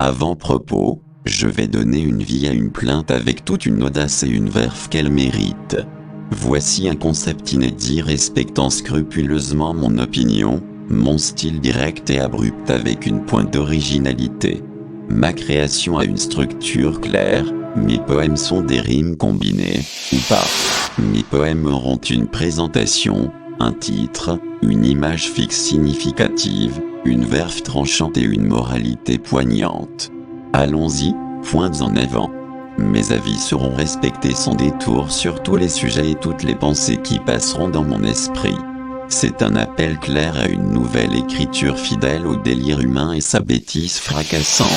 Avant-propos, je vais donner une vie à une plainte avec toute une audace et une verve qu'elle mérite. Voici un concept inédit respectant scrupuleusement mon opinion, mon style direct et abrupt avec une pointe d'originalité. Ma création a une structure claire, mes poèmes sont des rimes combinées, ou pas. Mes poèmes auront une présentation, un titre, une image fixe significative, une verve tranchante et une moralité poignante. Allons-y, points en avant. Mes avis seront respectés sans détour sur tous les sujets et toutes les pensées qui passeront dans mon esprit. C'est un appel clair à une nouvelle écriture fidèle au délire humain et sa bêtise fracassante.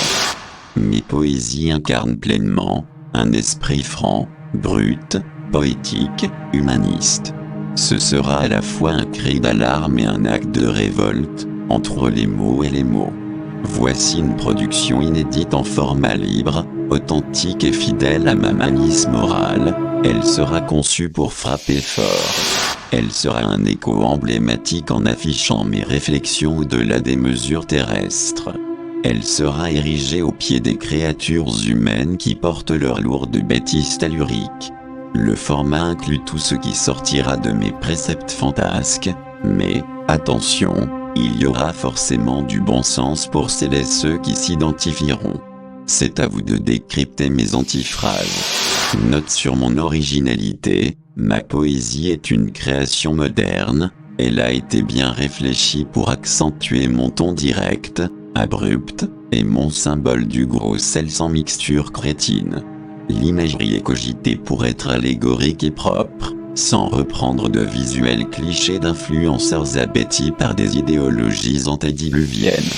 Mes poésies incarnent pleinement un esprit franc, brut, poétique, humaniste. Ce sera à la fois un cri d'alarme et un acte de révolte, entre les mots et les mots. Voici une production inédite en format libre, authentique et fidèle à ma malice morale. Elle sera conçue pour frapper fort. Elle sera un écho emblématique en affichant mes réflexions au-delà des mesures terrestres. Elle sera érigée au pied des créatures humaines qui portent leur lourde bêtise tellurique. Le format inclut tout ce qui sortira de mes préceptes fantasques, mais, attention, il y aura forcément du bon sens pour celles et ceux qui s'identifieront. C'est à vous de décrypter mes antiphrases. Note sur mon originalité, ma poésie est une création moderne, elle a été bien réfléchie pour accentuer mon ton direct, abrupt, et mon symbole du gros sel sans mixture crétine. L'imagerie est cogitée pour être allégorique et propre, sans reprendre de visuels clichés d'influenceurs abêtis par des idéologies antédiluviennes.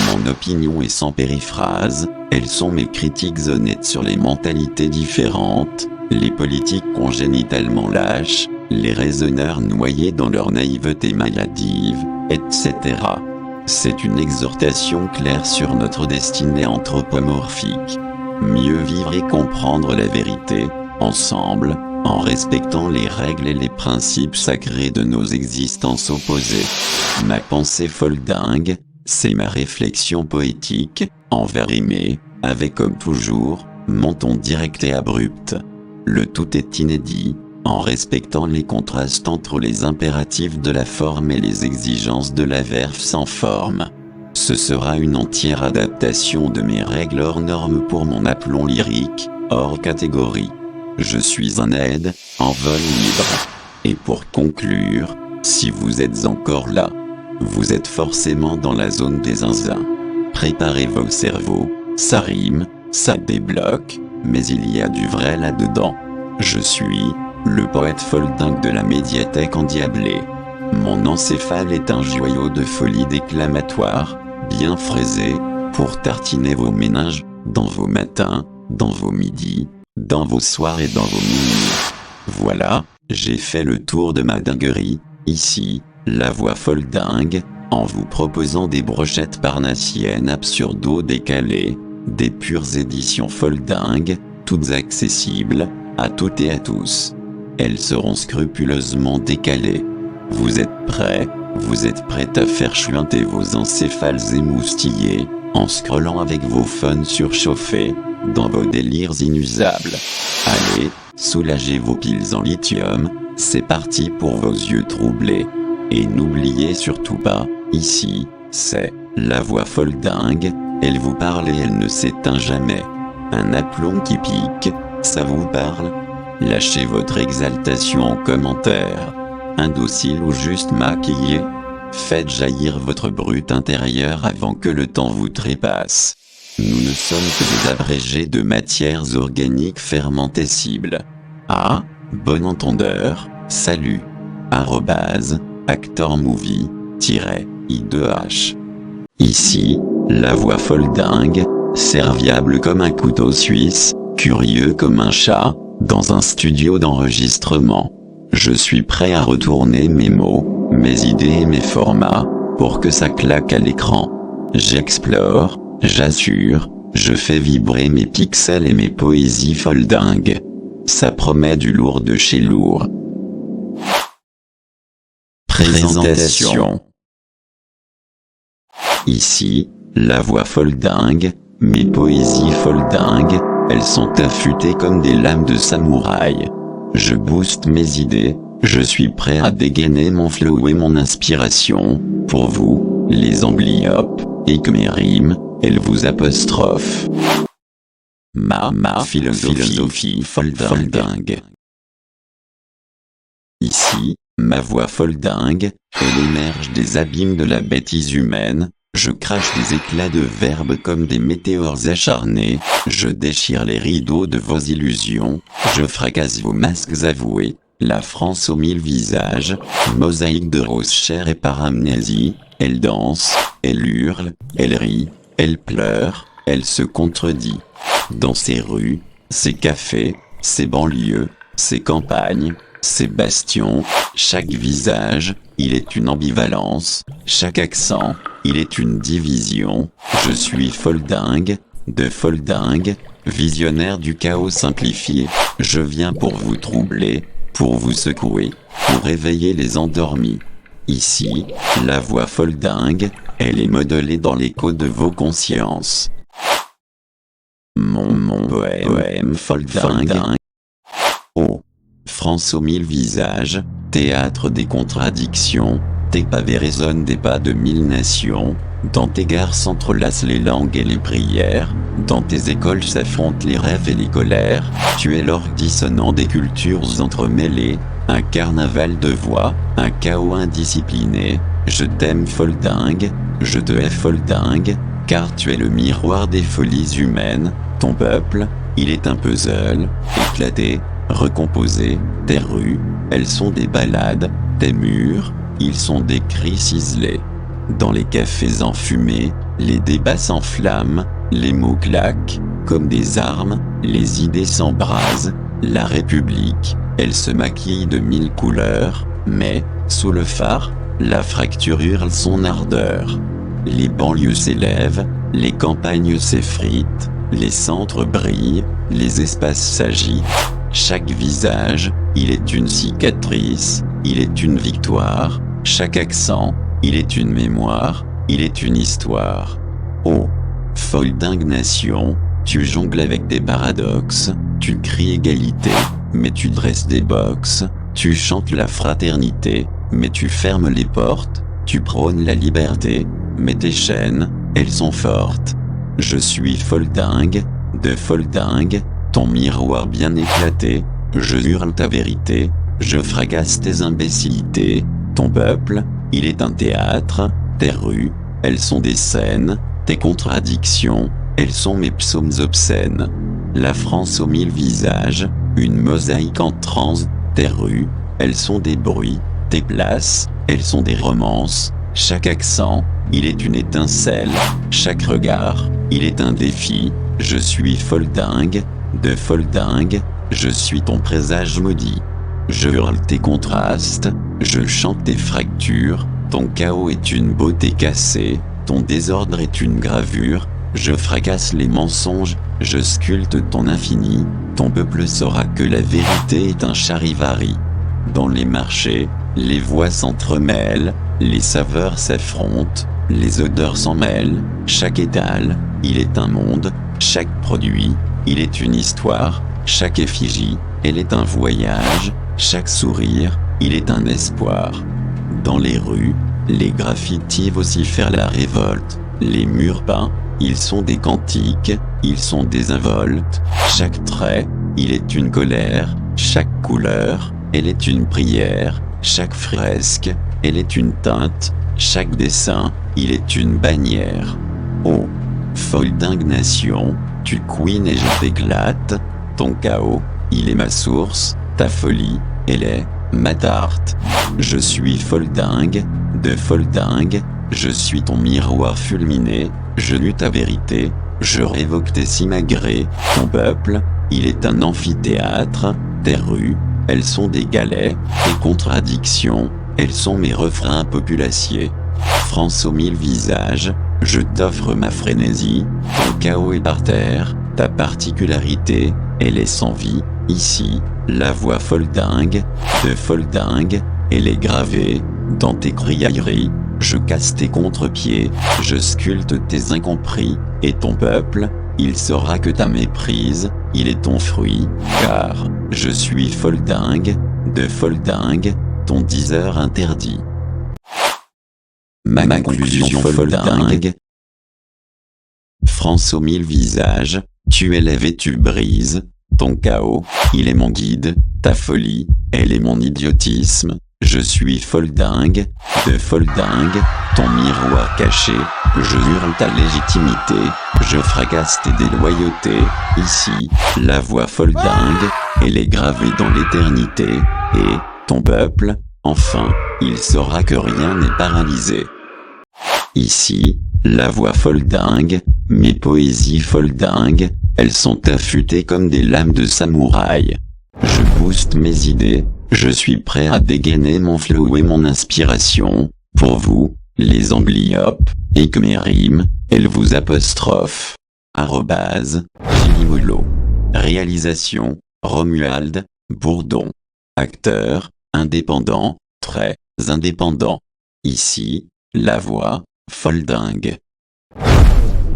Mon opinion est sans périphrase, elles sont mes critiques honnêtes sur les mentalités différentes, les politiques congénitalement lâches, les raisonneurs noyés dans leur naïveté maladive, etc. C'est une exhortation claire sur notre destinée anthropomorphique. Mieux vivre et comprendre la vérité, ensemble, en respectant les règles et les principes sacrés de nos existences opposées. Ma pensée folle dingue, c'est ma réflexion poétique, envers aimé, avec comme toujours, mon ton direct et abrupt. Le tout est inédit, en respectant les contrastes entre les impératifs de la forme et les exigences de la verve sans forme. Ce sera une entière adaptation de mes règles hors normes pour mon aplomb lyrique, hors catégorie. Je suis un aide, en vol libre. Et pour conclure, si vous êtes encore là, vous êtes forcément dans la zone des zinzins. Préparez vos cerveaux, ça rime, ça débloque, mais il y a du vrai là-dedans. Je suis le poète foldingue de la médiathèque endiablée. Mon encéphale est un joyau de folie déclamatoire, bien fraisé, pour tartiner vos méninges, dans vos matins, dans vos midis, dans vos soirs et dans vos minuits. Voilà, j'ai fait le tour de ma dinguerie, ici, la voix folle dingue, en vous proposant des brochettes parnassiennes absurdo décalées, des pures éditions folle dingue, toutes accessibles, à toutes et à tous. Elles seront scrupuleusement décalées. Vous êtes prêts à faire chuinter vos encéphales émoustillés, en scrollant avec vos phones surchauffés, dans vos délires inusables. Allez, soulagez vos piles en lithium, c'est parti pour vos yeux troublés. Et n'oubliez surtout pas, ici, c'est la voix folle dingue, elle vous parle et elle ne s'éteint jamais. Un aplomb qui pique, ça vous parle? Lâchez votre exaltation en commentaire. Indocile ou juste maquillé, faites jaillir votre brut intérieur avant que le temps vous trépasse. Nous ne sommes que des abrégés de matières organiques fermentescibles. Ah, bon entendeur, salut. @actormovie-i2h. Ici, la voix folle dingue, serviable comme un couteau suisse, curieux comme un chat, dans un studio d'enregistrement. Je suis prêt à retourner mes mots, mes idées et mes formats, pour que ça claque à l'écran. J'explore, j'assure, je fais vibrer mes pixels et mes poésies folles dingues. Ça promet du lourd de chez lourd. Présentation. Ici, la voix folle dingue, Mes poésies foldingues, elles sont affûtées comme des lames de samouraï. Je booste mes idées, je suis prêt à dégainer mon flow et mon inspiration, pour vous, les amblyopes, et que mes rimes, elles vous apostrophent. Ma philosophie foldingue. Ici, ma voix foldingue, elle émerge des abîmes de la bêtise humaine, je crache des éclats de verbes comme des météores acharnés, je déchire les rideaux de vos illusions, je fracasse vos masques avoués, la France aux 1000 visages, mosaïque de rose chair et par amnésie, elle danse, elle hurle, elle rit, elle pleure, elle se contredit. Dans ces rues, ces cafés, ces banlieues, ces campagnes, ces bastions, chaque visage, il est une ambivalence, chaque accent, il est une division, je suis foldingue, de foldingue, visionnaire du chaos simplifié, je viens pour vous troubler, pour vous secouer, pour réveiller les endormis. Ici, la voix foldingue, elle est modelée dans l'écho de vos consciences. Mon poème foldingue. Oh, France aux 1000 visages, théâtre des contradictions, tes pavés résonnent des pas de 1000 nations, dans tes gares s'entrelacent les langues et les prières, dans tes écoles s'affrontent les rêves et les colères, tu es l'orgue dissonant des cultures entremêlées, un carnaval de voix, un chaos indiscipliné, je t'aime foldingue, je te hais foldingue, car tu es le miroir des folies humaines, ton peuple, il est un puzzle, éclaté, recomposé, tes rues, elles sont des ballades, tes murs, ils sont des cris ciselés. Dans les cafés enfumés, les débats s'enflamment, les mots claquent, comme des armes, les idées s'embrasent, la République, elle se maquille de 1000 couleurs, mais, sous le phare, la fracture hurle son ardeur. Les banlieues s'élèvent, les campagnes s'effritent, les centres brillent, les espaces s'agitent, chaque visage, il est une cicatrice, il est une victoire, chaque accent, il est une mémoire, il est une histoire. Oh, foldingue nation, tu jongles avec des paradoxes, tu cries égalité, mais tu dresses des boxes, tu chantes la fraternité, mais tu fermes les portes, tu prônes la liberté, mais tes chaînes, elles sont fortes. Je suis foldingue, de foldingue, ton miroir bien éclaté, je hurle ta vérité, je fracasse tes imbécilités, ton peuple, il est un théâtre, tes rues, elles sont des scènes, tes contradictions, elles sont mes psaumes obscènes. La France aux 1000 visages, une mosaïque en transe, tes rues, elles sont des bruits, tes places, elles sont des romances, chaque accent, il est une étincelle, chaque regard, il est un défi, je suis foldingue, de foldingue, je suis ton présage maudit. Je hurle tes contrastes, je chante tes fractures, ton chaos est une beauté cassée, ton désordre est une gravure, je fracasse les mensonges, je sculpte ton infini, ton peuple saura que la vérité est un charivari. Dans les marchés, les voix s'entremêlent, les saveurs s'affrontent, les odeurs s'en mêlent, chaque étal, il est un monde, chaque produit, il est une histoire, chaque effigie, elle est un voyage, chaque sourire, il est un espoir. Dans les rues, les graffitis vocifèrent la révolte, les murs peints, ils sont des cantiques, ils sont désinvoltes, chaque trait, il est une colère, chaque couleur, elle est une prière, chaque fresque, elle est une teinte, chaque dessin, il est une bannière. Oh, foldingue nation, tu couines et je t'éclate, ton chaos, il est ma source, ta folie, elle est ma tarte. Je suis foldingue, de foldingue, je suis ton miroir fulminé, je lue ta vérité, je révoque tes simagrées, ton peuple, il est un amphithéâtre, tes rues, elles sont des galets, tes contradictions, elles sont mes refrains populaciers. France aux 1000 visages, je t'offre ma frénésie, ton chaos est par terre, ta particularité, elle est sans vie, ici, la voix foldingue, de foldingue, elle est gravée, dans tes criailleries, je casse tes contre-pieds, je sculpte tes incompris, Et ton peuple, il saura que ta méprise, il est ton fruit, car je suis folle dingue, de folle dingue, ton diseur interdit. Ma conclusion folle dingue. France aux 1000 visages, tu élèves et tu brises, ton chaos, il est mon guide, ta folie, elle est mon idiotisme, je suis folle dingue, de folle dingue, ton miroir caché, je hurle ta légitimité, je fracasse tes déloyautés, ici, la voix folle dingue, elle est gravée dans l'éternité, et, ton peuple, enfin, il saura que rien n'est paralysé. Ici, la voix folle dingue, mes poésies folles dingues, elles sont affûtées comme des lames de samouraï. Je booste mes idées, je suis prêt à dégainer mon flow et mon inspiration, pour vous, les amblyopes, et que mes rimes, elles vous apostrophent. @Gilimolo. Réalisation, Romuald Bourdon. Acteur, indépendant, très indépendant. Ici, la voix, folle dingue.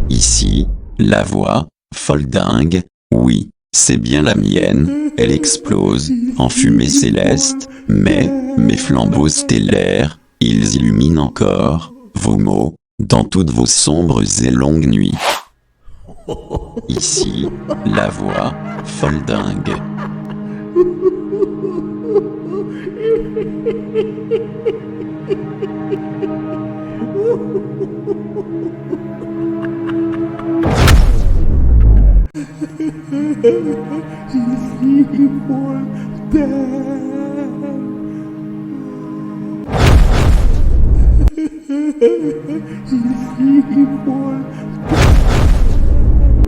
Ici, la voix, folle dingue, oui, c'est bien la mienne, elle explose, en fumée céleste, mais, mes flambeaux stellaires, ils illuminent encore, vos mots, dans toutes vos sombres et longues nuits. Ici, la voix, folle dingue.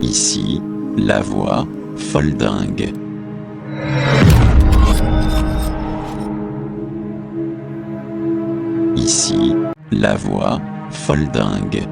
Ici, la voix, folle dingue. Ici, la voix, folle dingue.